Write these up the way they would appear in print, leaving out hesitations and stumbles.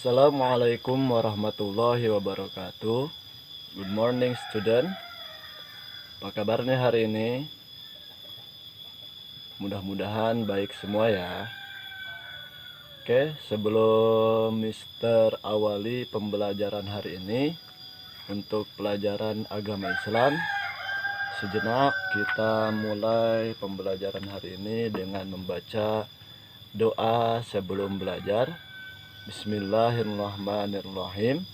Assalamualaikum warahmatullahi wabarakatuh. Good morning student. Apa kabarnya hari ini? Mudah-mudahan baik semua ya. Oke, sebelum Mister awali pembelajaran hari ini untuk pelajaran agama Islam, sejenak kita mulai pembelajaran hari ini dengan membaca doa sebelum belajar. Bismillahirrahmanirrahim.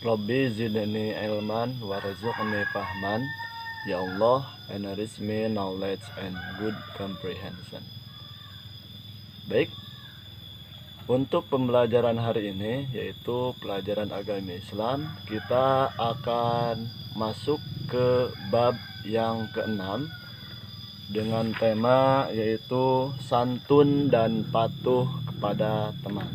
Rabbi zidni ilman warzuqni fahman. Ya Allah, enrich me knowledge and good comprehension. Baik, untuk pembelajaran hari ini yaitu pelajaran agama Islam, kita akan masuk ke bab yang keenam dengan tema yaitu santun dan patuh kepada teman.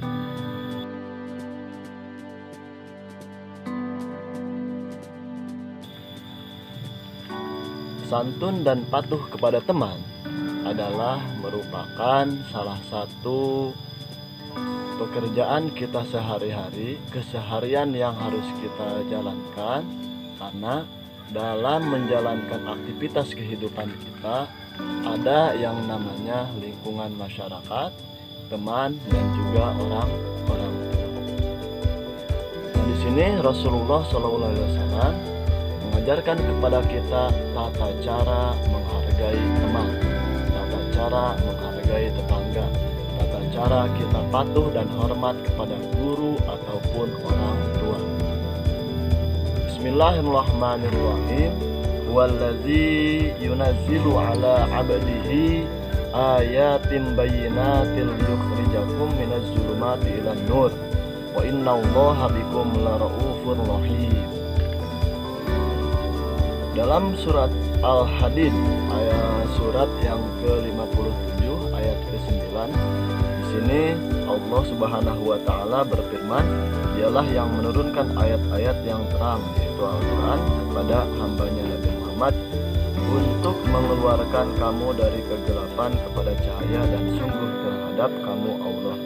Santun dan patuh kepada teman adalah merupakan salah satu pekerjaan kita sehari-hari, keseharian yang harus kita jalankan, karena dalam menjalankan aktivitas kehidupan kita ada yang namanya lingkungan masyarakat, teman, dan juga orang-orang. Nah, di sini Rasulullah SAW mengajarkan kepada kita tata cara menghargai teman, tata cara menghargai tetangga, tata cara kita patuh dan hormat kepada guru ataupun orang tua. Bismillahirrahmanirrahim. Wallazi yunazzilu ala 'abdihi ayatin bayyinatin liyukhrijakum minaz zulumati ilan nur wa innallaha bikum laraufur rahim. Dalam surat Al-Hadid, surat yang ke-57 ayat ke-9, di sini Allah Subhanahu wa taala berfirman, dialah yang menurunkan ayat-ayat yang terang yaitu Al-Qur'an kepada hambanya Nabi Muhammad untuk mengeluarkan kamu dari kegelapan kepada cahaya, dan sungguh terhadap kamu Allah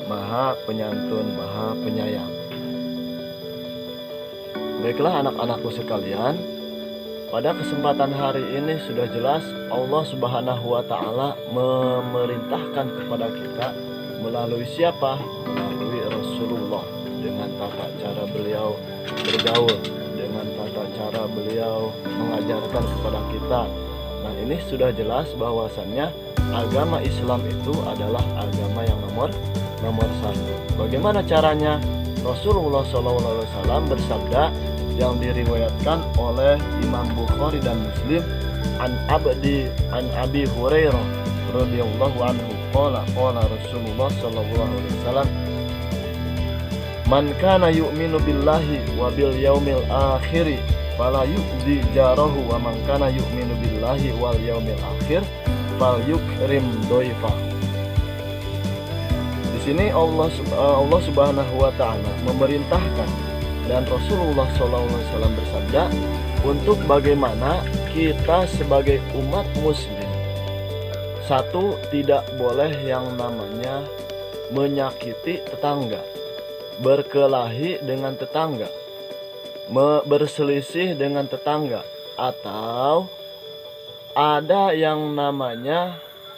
Maha Penyantun, Maha Penyayang. Baiklah anak-anakku sekalian, pada kesempatan hari ini sudah jelas Allah Subhanahu wa taala memerintahkan kepada kita melalui siapa? Melalui Rasulullah, dengan tata cara beliau bergaul, dengan tata cara beliau mengajarkan kepada kita. Nah, ini sudah jelas bahwasannya agama Islam itu adalah agama yang nomor satu. Bagaimana caranya? Rasulullah SAW bersabda yang diriwayatkan oleh Imam Bukhari dan Muslim, an Abi Hurairah radhiyallahu anhu qala Rasulullah sallallahu alaihi wasallam, man kana yu'minu billahi wa bil yaumil akhir fala yu'dhi jarahu wa man kana yu'minu billahi wal yaumil akhir falyukrim dhaifahu. Di sini Allah Subhanahu wa taala memerintahkan dan Rasulullah SAW bersabda untuk bagaimana kita sebagai umat muslim, satu, tidak boleh yang namanya menyakiti tetangga, berkelahi dengan tetangga, berselisih dengan tetangga, atau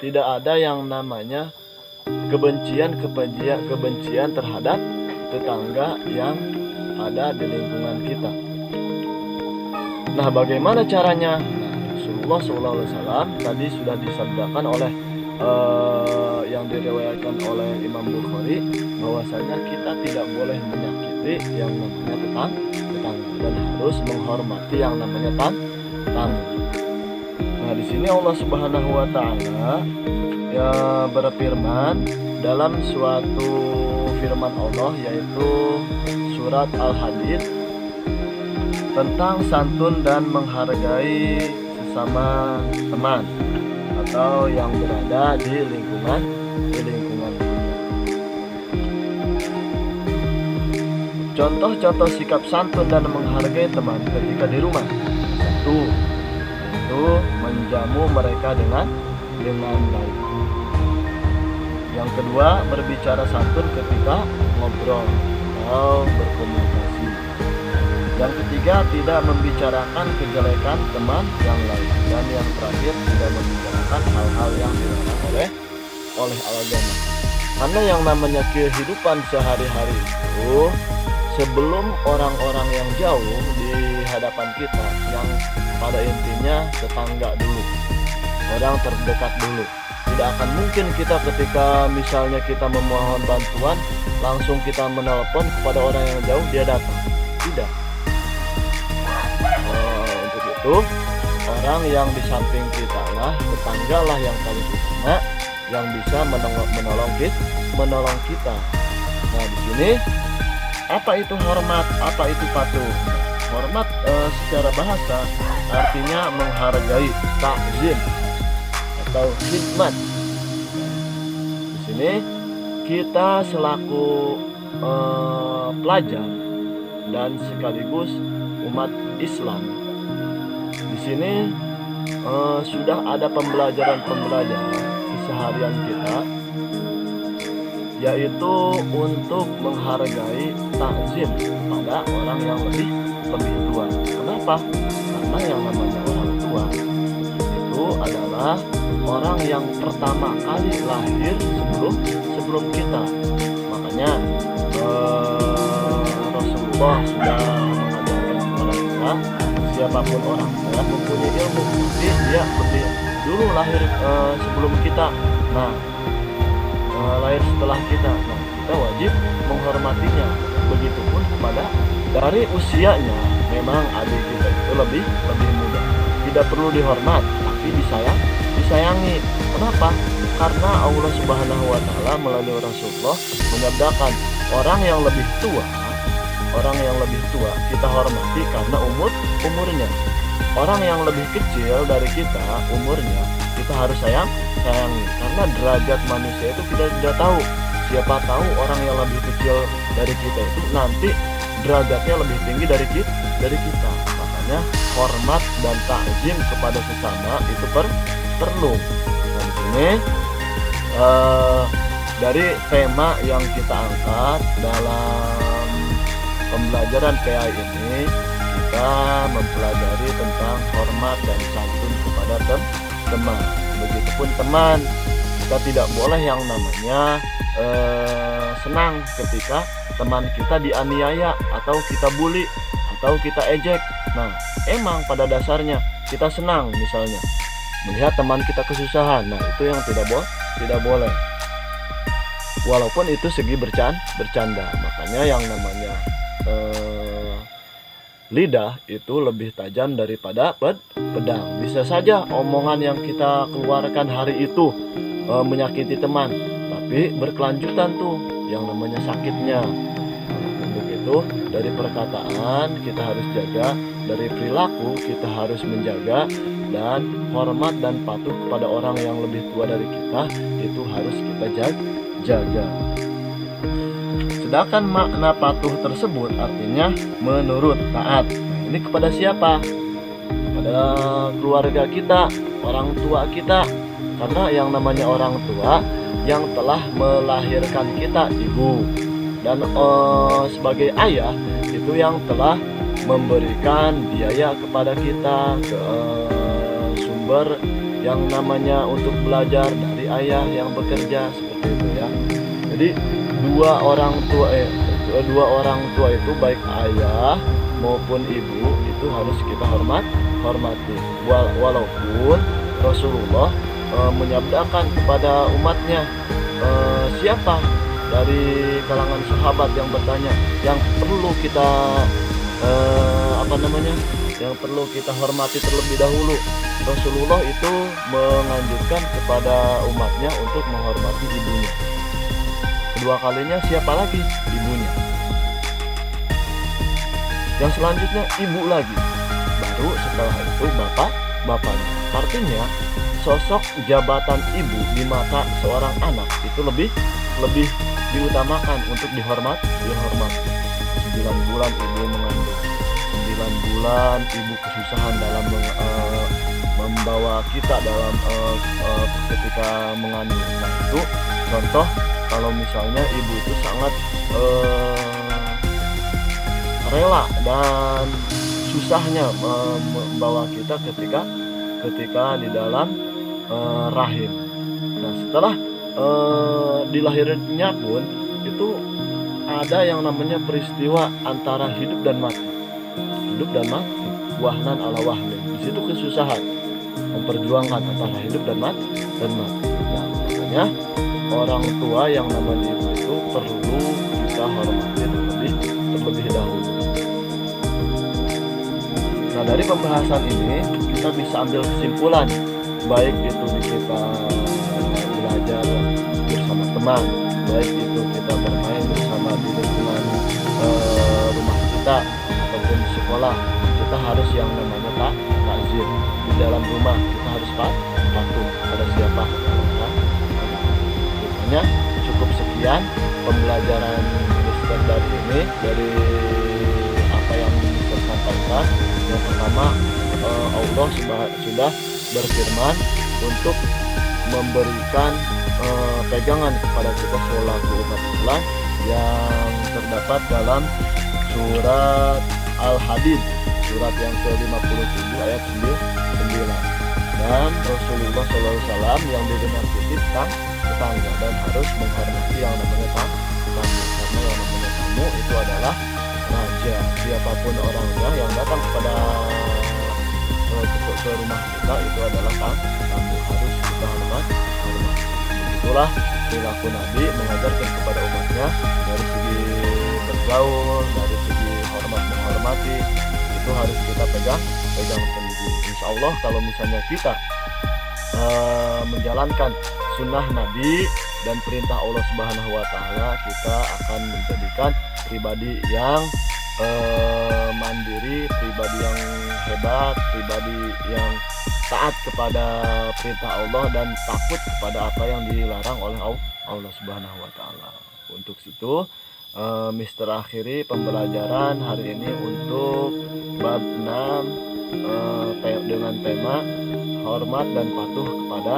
tidak ada yang namanya kebencian terhadap tetangga yang ada di lingkungan kita. Nah, bagaimana caranya? Rasulullah SAW tadi sudah disabdakan oleh yang diriwayatkan oleh Imam Bukhari bahwasanya kita tidak boleh menyakiti yang namanya tetangga dan harus menghormati yang namanya tetangga. Nah, di sini Allah Subhanahu wa taala ya berfirman dalam suatu firman Allah yaitu surat Al-Hadid tentang santun dan menghargai sesama teman atau yang berada di lingkungan. Contoh-contoh sikap santun dan menghargai teman ketika di rumah. Satu, yaitu menjamu mereka dengan baik. Yang kedua, berbicara santun ketika ngobrol atau berkomunikasi. Yang ketiga, tidak membicarakan kejelekan teman yang lain. Dan yang terakhir, tidak membicarakan hal-hal yang dilarang oleh agama. Karena yang namanya kehidupan sehari-hari itu, sebelum orang-orang yang jauh di hadapan kita, yang pada intinya tetangga dulu, orang terdekat dulu. Tidak akan mungkin kita ketika misalnya kita memohon bantuan langsung kita menelpon kepada orang yang jauh dia datang. Tidak. Untuk itu orang yang di samping kita lah, tetangga lah yang paling utama yang bisa menolong kita. Nah, di sini apa itu hormat, apa itu patuh? Hormat secara bahasa artinya menghargai, takzim atau khidmat. Di sini kita selaku pelajar dan sekaligus umat Islam, di sini sudah ada pembelajaran keseharian kita, yaitu untuk menghargai, takzim kepada orang yang lebih tua. Kenapa? Karena yang namanya orang tua itu adalah orang yang pertama kali lahir sebelum kita. Makanya Rasulullah sudah mengajarkan kepada kita, siapapun orang tua mempunyai ilmu, dia lebih dulu lahir sebelum kita. Nah, lahir setelah kita. Nah, kita wajib menghormatinya. Begitupun kepada dari usianya, memang adik kita itu lebih muda, tidak perlu dihormat, tapi disayangi. Kenapa? Karena Allah Subhanahu wa Ta'ala melalui Rasulullah menyabdakan, orang yang lebih tua kita hormati karena umurnya. Orang yang lebih kecil dari kita umurnya, kita harus sayangi, karena derajat manusia itu kita tidak tahu. Siapa tahu orang yang lebih kecil dari kita itu nanti derajatnya lebih tinggi dari kita. Makanya hormat dan takzim kepada sesama itu perlu. Nah, di sini dari tema yang kita angkat dalam pembelajaran PAI ini, kita mempelajari tentang hormat dan santun kepada teman. Begitupun teman, kita tidak boleh yang namanya senang ketika teman kita dianiaya atau kita bully atau kita ejek. Nah, emang pada dasarnya kita senang misalnya melihat teman kita kesusahan. Nah, itu yang tidak boleh. Walaupun itu segi bercanda. Makanya yang namanya lidah itu lebih tajam daripada pedang. Bisa saja omongan yang kita keluarkan hari itu menyakiti teman, tapi berkelanjutan tuh yang namanya sakitnya. Untuk itu dari perkataan kita harus jaga, dari perilaku kita harus menjaga, dan hormat dan patuh kepada orang yang lebih tua dari kita itu harus kita jaga. Sedangkan makna patuh tersebut artinya menurut, taat. Nah, ini kepada siapa? Kepada keluarga kita, orang tua kita. Karena yang namanya orang tua yang telah melahirkan kita, ibu, dan sebagai ayah itu yang telah memberikan biaya kepada kita, sumber yang namanya untuk belajar dari ayah yang bekerja, seperti itu ya. Jadi dua orang tua itu baik ayah maupun ibu itu harus kita hormati. Walaupun Rasulullah menyabdakan kepada umatnya, siapa dari kalangan sahabat yang bertanya yang perlu kita yang perlu kita hormati terlebih dahulu, Rasulullah itu menganjurkan kepada umatnya untuk menghormati ibunya. Kedua kalinya siapa lagi? Ibunya. Yang selanjutnya ibu lagi. Baru setelah itu bapaknya. Artinya sosok jabatan ibu di mata seorang anak itu lebih diutamakan untuk dihormati. 9 bulan ibu mengandung, 9 bulan ibu kesusahan dalam membawa kita dalam ketika mengandung. Nah, itu Contoh kalau misalnya ibu itu sangat rela dan susahnya membawa kita ketika di dalam rahim. Nah, setelah dilahirnya pun itu ada yang namanya peristiwa antara hidup dan mati. Hidup dan mati, wahnan ala wahnin. Di situ kesusahan memperjuangkan antara hidup dan mati. Nah, makanya orang tua yang namanya ibu itu perlu kita hormati terlebih dahulu. Nah, dari pembahasan ini kita bisa ambil kesimpulan, baik itu kita belajar bersama teman, baik itu kita bermain bersama di lingkungan rumah kita ataupun di sekolah, kita harus yang namanya takzir. Di dalam rumah kita harus patuh pada siapa. Makanya cukup sekian pembelajaran Mister dari ini, dari apa yang Mister sampaikan. Yang pertama, Allah sudah berfirman untuk memberikan pegangan kepada kita selaku umat Islam yang terdapat dalam surat Al-Hadid, surat yang ke-57 ayat 9. Dan Rasulullah SAW yang dengan titipkan tetangga dan harus menghormati yang namanya tamu, karena yang namanya tamu itu adalah raja. Siapapun orangnya yang datang kepada ke rumah kita itu adalah tamu, harus kita hormati. Itulah perilaku Nabi mengajarkan kepada umatnya dari segi bergaul, dari segi hormat menghormati, itu harus kita pegang tinggi. Insya Allah kalau misalnya kita menjalankan sunnah Nabi dan perintah Allah Subhanahu Wa Taala, kita akan menjadikan pribadi yang mandiri, pribadi yang hebat, pribadi yang taat kepada perintah Allah dan takut kepada apa yang dilarang oleh Allah Subhanahu Wa Taala. Untuk itu, Mister akhiri pembelajaran hari ini untuk bab 6 dengan tema hormat dan patuh kepada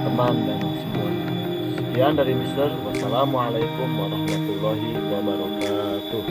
teman dan semuanya. Sekian dari Mister. Wassalamualaikum warahmatullahi wabarakatuh.